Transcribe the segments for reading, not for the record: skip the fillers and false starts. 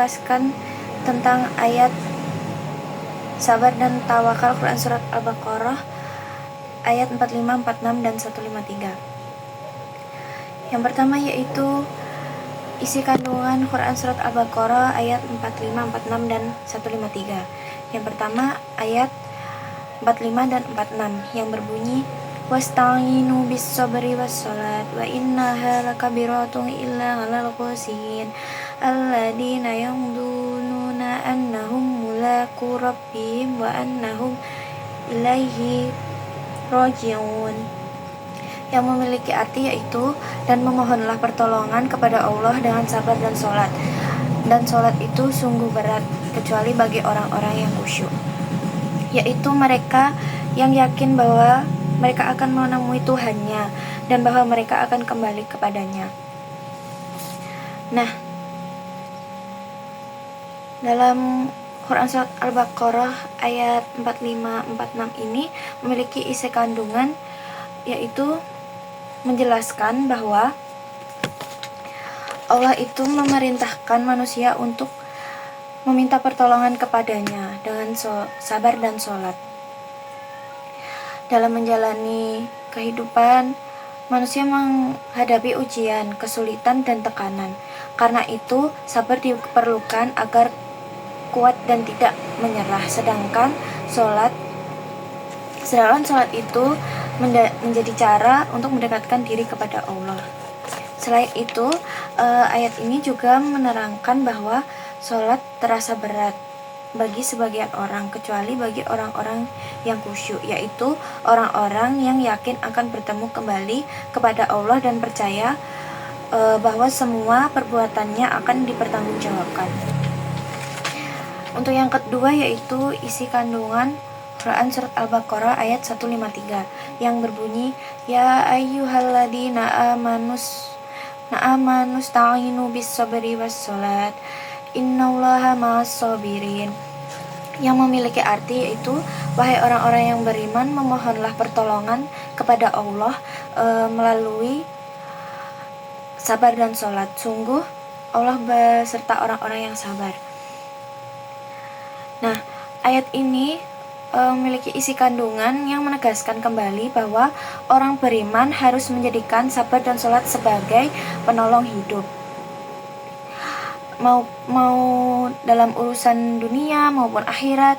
menjelaskan tentang ayat sabar dan tawakal Quran Surat Al-Baqarah ayat 45, 46, dan 153. Yang pertama yaitu isi kandungan Quran Surat Al-Baqarah ayat 45, 46, dan 153. Yang pertama ayat 45 dan 46 yang berbunyi wasta'inu bis-sabri was-salat wa innaha lakabiratun illa 'alal khashiyin alladzina yadhunnuna annahum mulaqu rabbihim wa annahum ilaihi raji'un, yang memiliki arti yaitu dan memohonlah pertolongan kepada Allah dengan sabar dan sholat, dan sholat itu sungguh berat kecuali bagi orang-orang yang khusyuk, yaitu mereka yang yakin bahwa mereka akan menemui Tuhannya dan bahwa mereka akan kembali kepadanya. Nah, dalam Quran Surat Al-Baqarah ayat 45-46 ini memiliki isi kandungan yaitu menjelaskan bahwa Allah itu memerintahkan manusia untuk meminta pertolongan kepadanya dengan sabar dan sholat. Dalam menjalani kehidupan, manusia menghadapi ujian, kesulitan, dan tekanan. Karena itu, sabar diperlukan agar kuat dan tidak menyerah. Sedangkan sholat itu menjadi cara untuk mendekatkan diri kepada Allah. Selain itu, ayat ini juga menerangkan bahwa sholat terasa berat bagi sebagian orang, kecuali bagi orang-orang yang khusyuk, yaitu orang-orang yang yakin akan bertemu kembali kepada Allah dan percaya bahwa semua perbuatannya akan dipertanggungjawabkan. Untuk yang kedua yaitu isi kandungan Quran Surat Al-Baqarah ayat 153 yang berbunyi ya ayyuhalladzina amanus ta'inu bis-sabri was-salat innallaha ma'as-sabirin, yang memiliki arti yaitu wahai orang-orang yang beriman, memohonlah pertolongan kepada Allah melalui sabar dan sholat, sungguh Allah beserta orang-orang yang sabar. Nah, ayat ini memiliki isi kandungan yang menegaskan kembali bahwa orang beriman harus menjadikan sabar dan sholat sebagai penolong hidup. Mau dalam urusan dunia maupun akhirat,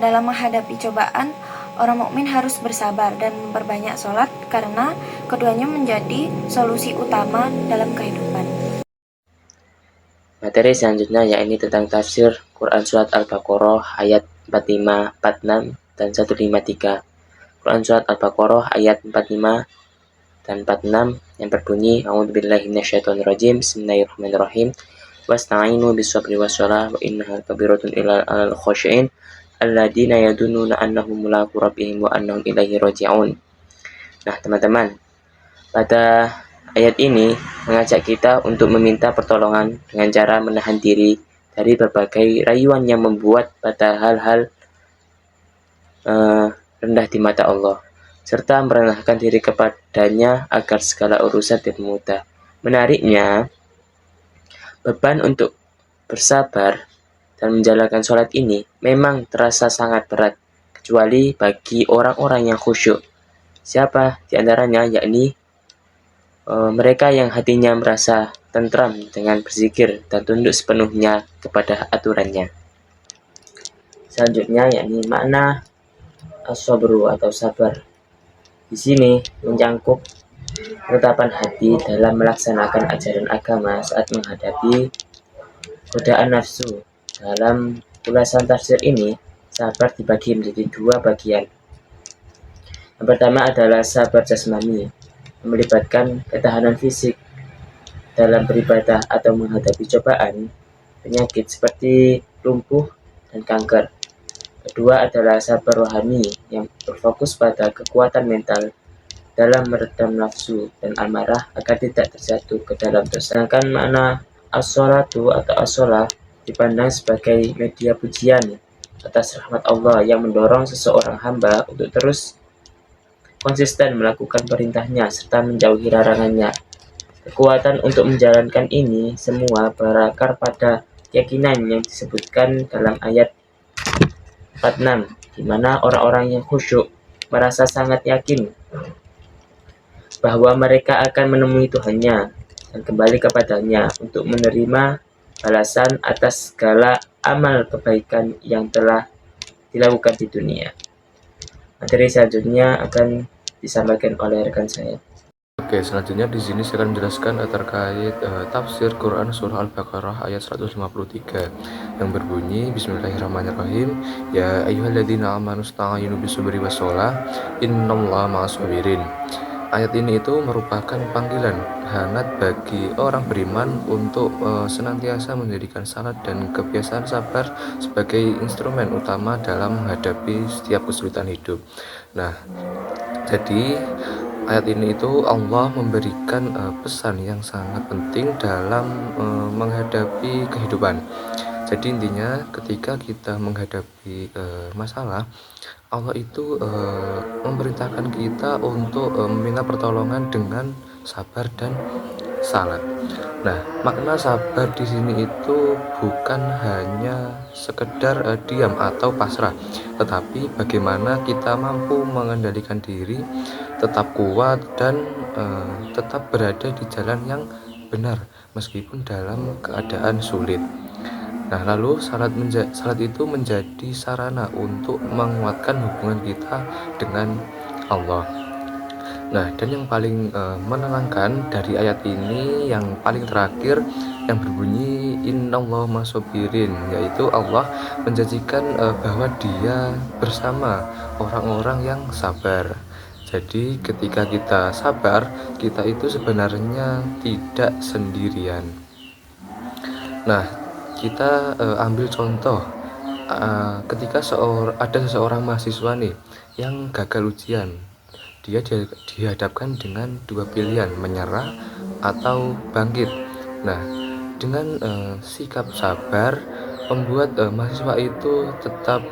dalam menghadapi cobaan, orang mukmin harus bersabar dan memperbanyak sholat karena keduanya menjadi solusi utama dalam kehidupan. Materi selanjutnya yakni tentang tafsir Quran Surat Al-Baqarah ayat 45, 46, dan 153. Quran Surat Al-Baqarah ayat 45 dan 46 yang berbunyi A'udzubillahi minasyaitonirrajim Bismillahirrahmanirrahim wasta'inu bis-sabri was-shalah wa innaha kabiratun illa 'alal khashiyin alladzina yadunnuna annahum mulaqu rabbihim wa annahum ilaihi raji'un. Nah, teman-teman, pada ayat ini mengajak kita untuk meminta pertolongan dengan cara menahan diri dari berbagai rayuan yang membuat pada hal-hal rendah di mata Allah, serta merendahkan diri kepadanya agar segala urusan dipermudah. Menariknya, beban untuk bersabar dan menjalankan sholat ini memang terasa sangat berat, kecuali bagi orang-orang yang khusyuk. Siapa di antaranya? Yakni mereka yang hatinya merasa tentram dengan berzikir dan tunduk sepenuhnya kepada aturannya. Selanjutnya yakni makna as-sabru atau sabar. Di sini mencangkup ketetapan hati dalam melaksanakan ajaran agama saat menghadapi godaan nafsu. Dalam ulasan tafsir ini, sabar dibagi menjadi dua bagian. Yang pertama adalah sabar jasmani, yang melibatkan ketahanan fisik dalam beribadah atau menghadapi cobaan, penyakit seperti lumpuh dan kanker. Kedua adalah sabar rohani yang berfokus pada kekuatan mental dalam meredam nafsu dan amarah agar tidak terjatuh ke dalam dosa. Sedangkan makna as-sholatu atau as-sholah dipandang sebagai media pujian atas rahmat Allah yang mendorong seseorang hamba untuk terus konsisten melakukan perintahnya serta menjauhi larangannya. Kekuatan untuk menjalankan ini semua berakar pada keyakinan yang disebutkan dalam ayat 46, di mana orang-orang yang khusyuk merasa sangat yakin bahwa mereka akan menemui Tuhannya dan kembali kepadanya untuk menerima balasan atas segala amal kebaikan yang telah dilakukan di dunia. Materi selanjutnya akan disampaikan oleh rekan saya. Oke, selanjutnya di sini saya akan menjelaskan terkait tafsir Quran surah Al-Baqarah ayat 153 yang berbunyi Bismillahirrahmanirrahim. Ya ayyuhalladzina amanu sta'inu bisubri wassalah innallaha ma'as-sabirin. Ayat ini itu merupakan panggilan hangat bagi orang beriman untuk senantiasa menjadikan salat dan kebiasaan sabar sebagai instrumen utama dalam menghadapi setiap kesulitan hidup. Nah, jadi ayat ini itu Allah memberikan pesan yang sangat penting dalam menghadapi kehidupan. Jadi intinya ketika kita menghadapi masalah, Allah itu memerintahkan kita untuk meminta pertolongan dengan sabar dan salat. Nah, makna sabar di sini itu bukan hanya sekedar diam atau pasrah, tetapi bagaimana kita mampu mengendalikan diri, tetap kuat dan tetap berada di jalan yang benar meskipun dalam keadaan sulit. Nah, lalu salat itu menjadi sarana untuk menguatkan hubungan kita dengan Allah. Nah, dan yang paling menenangkan dari ayat ini yang paling terakhir yang berbunyi innallaha ma'as-sabirin, yaitu Allah menjanjikan bahwa Dia bersama orang-orang yang sabar. Jadi ketika kita sabar, kita itu sebenarnya tidak sendirian. Nah, kita ambil contoh ketika ada seseorang mahasiswa nih yang gagal ujian. Dia dihadapkan dengan dua pilihan, menyerah atau bangkit. Nah, dengan sikap sabar membuat mahasiswa itu tetap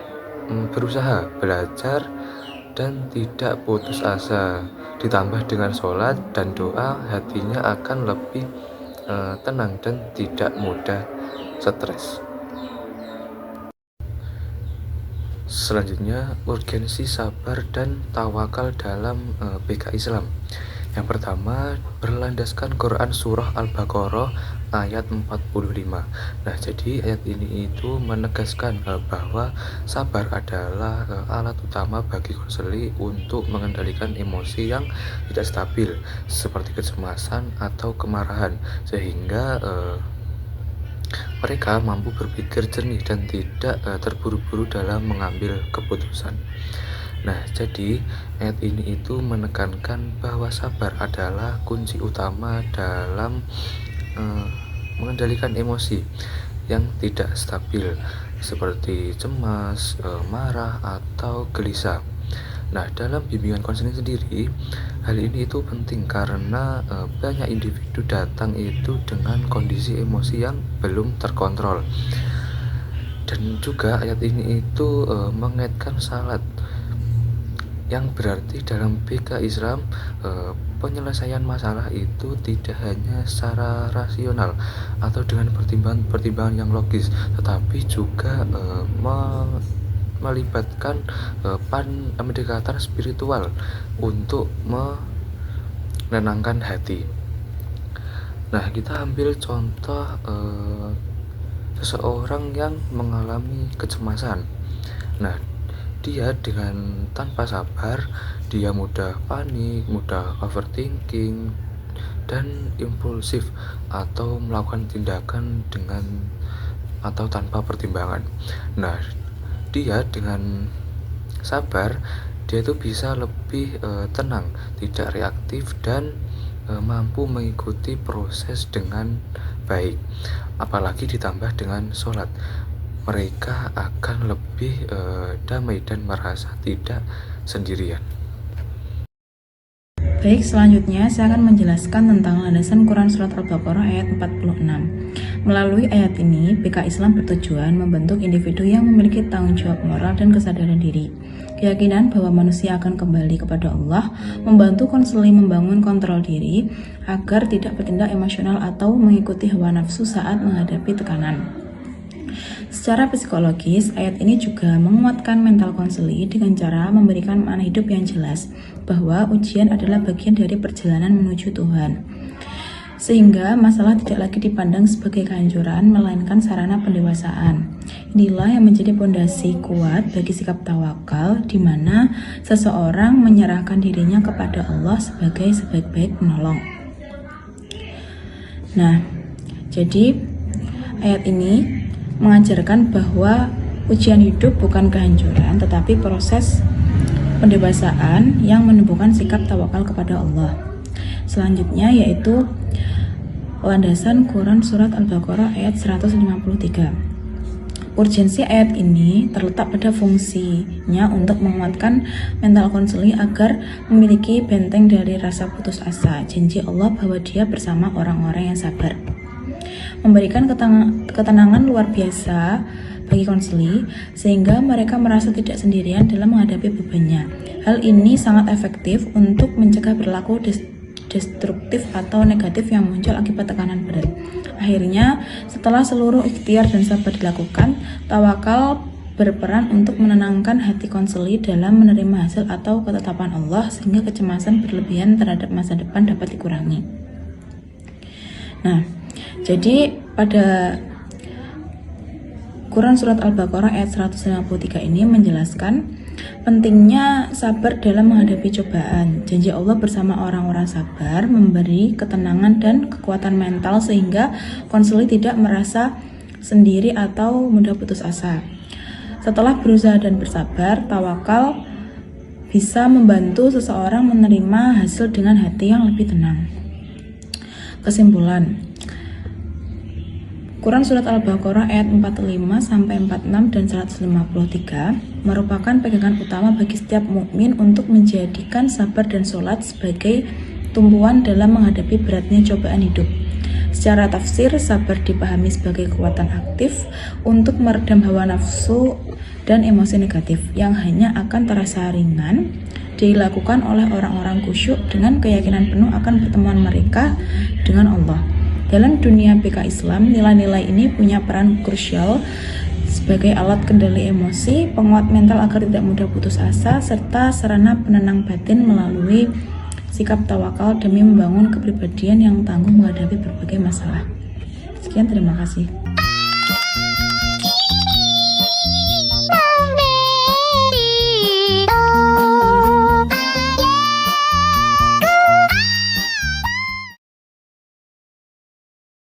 berusaha belajar dan tidak putus asa. Ditambah dengan sholat dan doa, hatinya akan lebih tenang dan tidak mudah stres. Selanjutnya, urgensi sabar dan tawakal dalam BK Islam. Yang pertama, berlandaskan Quran surah Al-Baqarah ayat 45. Nah, jadi ayat ini itu menegaskan bahwa sabar adalah alat utama bagi konseli untuk mengendalikan emosi yang tidak stabil seperti kecemasan atau kemarahan, sehingga mereka mampu berpikir jernih dan tidak terburu-buru dalam mengambil keputusan. Nah, jadi ayat ini itu menekankan bahwa sabar adalah kunci utama dalam mengendalikan emosi yang tidak stabil seperti cemas, marah, atau gelisah. Nah, dalam bimbingan konseling sendiri, hal ini itu penting karena banyak individu datang itu dengan kondisi emosi yang belum terkontrol. Dan juga ayat ini itu mengaitkan salat, yang berarti dalam BK Islam penyelesaian masalah itu tidak hanya secara rasional atau dengan pertimbangan yang logis, tetapi juga melibatkan pendekatan spiritual untuk menenangkan hati. Nah, kita ambil contoh seseorang yang mengalami kecemasan. Nah, dia dengan tanpa sabar, dia mudah panik, mudah overthinking, dan impulsif atau melakukan tindakan dengan atau tanpa pertimbangan. Nah, dia dengan sabar, dia itu bisa lebih tenang, tidak reaktif, dan mampu mengikuti proses dengan baik. Apalagi ditambah dengan sholat, mereka akan lebih damai dan merasa tidak sendirian. Baik, selanjutnya saya akan menjelaskan tentang landasan Quran Surat Al-Baqarah ayat 46. Melalui ayat ini, BK Islam bertujuan membentuk individu yang memiliki tanggung jawab moral dan kesadaran diri. Keyakinan bahwa manusia akan kembali kepada Allah, membantu konseli membangun kontrol diri agar tidak bertindak emosional atau mengikuti hawa nafsu saat menghadapi tekanan. Secara psikologis, ayat ini juga menguatkan mental konseli dengan cara memberikan makna hidup yang jelas bahwa ujian adalah bagian dari perjalanan menuju Tuhan. Sehingga masalah tidak lagi dipandang sebagai kehancuran, melainkan sarana pendewasaan. Inilah yang menjadi fondasi kuat bagi sikap tawakal, di mana seseorang menyerahkan dirinya kepada Allah sebagai sebaik-baik penolong. Nah, jadi ayat ini mengajarkan bahwa ujian hidup bukan kehancuran, tetapi proses pendewasaan yang menumbuhkan sikap tawakal kepada Allah. Selanjutnya yaitu landasan Quran Surat Al-Baqarah ayat 153. Urgensi ayat ini terletak pada fungsinya untuk menguatkan mental konseli agar memiliki benteng dari rasa putus asa, janji Allah bahwa Dia bersama orang-orang yang sabar. Memberikan ketenangan luar biasa bagi konseli, sehingga mereka merasa tidak sendirian dalam menghadapi bebannya. Hal ini sangat efektif untuk mencegah perilaku destruktif atau negatif yang muncul akibat tekanan berat. Akhirnya, setelah seluruh ikhtiar dan sabar dilakukan, tawakal berperan untuk menenangkan hati konseli dalam menerima hasil atau ketetapan Allah, sehingga kecemasan berlebihan terhadap masa depan dapat dikurangi. Nah, jadi pada Quran Surat Al-Baqarah ayat 153 ini menjelaskan pentingnya sabar dalam menghadapi cobaan. Janji Allah bersama orang-orang sabar memberi ketenangan dan kekuatan mental sehingga konseli tidak merasa sendiri atau mudah putus asa. Setelah berusaha dan bersabar, tawakal bisa membantu seseorang menerima hasil dengan hati yang lebih tenang. Kesimpulan, Quran Surat Al-Baqarah ayat 45-46 dan 153 merupakan pegangan utama bagi setiap mukmin untuk menjadikan sabar dan sholat sebagai tumpuan dalam menghadapi beratnya cobaan hidup. Secara tafsir, sabar dipahami sebagai kekuatan aktif untuk meredam hawa nafsu dan emosi negatif yang hanya akan terasa ringan dilakukan oleh orang-orang khusyuk dengan keyakinan penuh akan pertemuan mereka dengan Allah. Dalam dunia PK Islam, nilai-nilai ini punya peran krusial sebagai alat kendali emosi, penguat mental agar tidak mudah putus asa, serta sarana penenang batin melalui sikap tawakal demi membangun kepribadian yang tangguh menghadapi berbagai masalah. Sekian, terima kasih.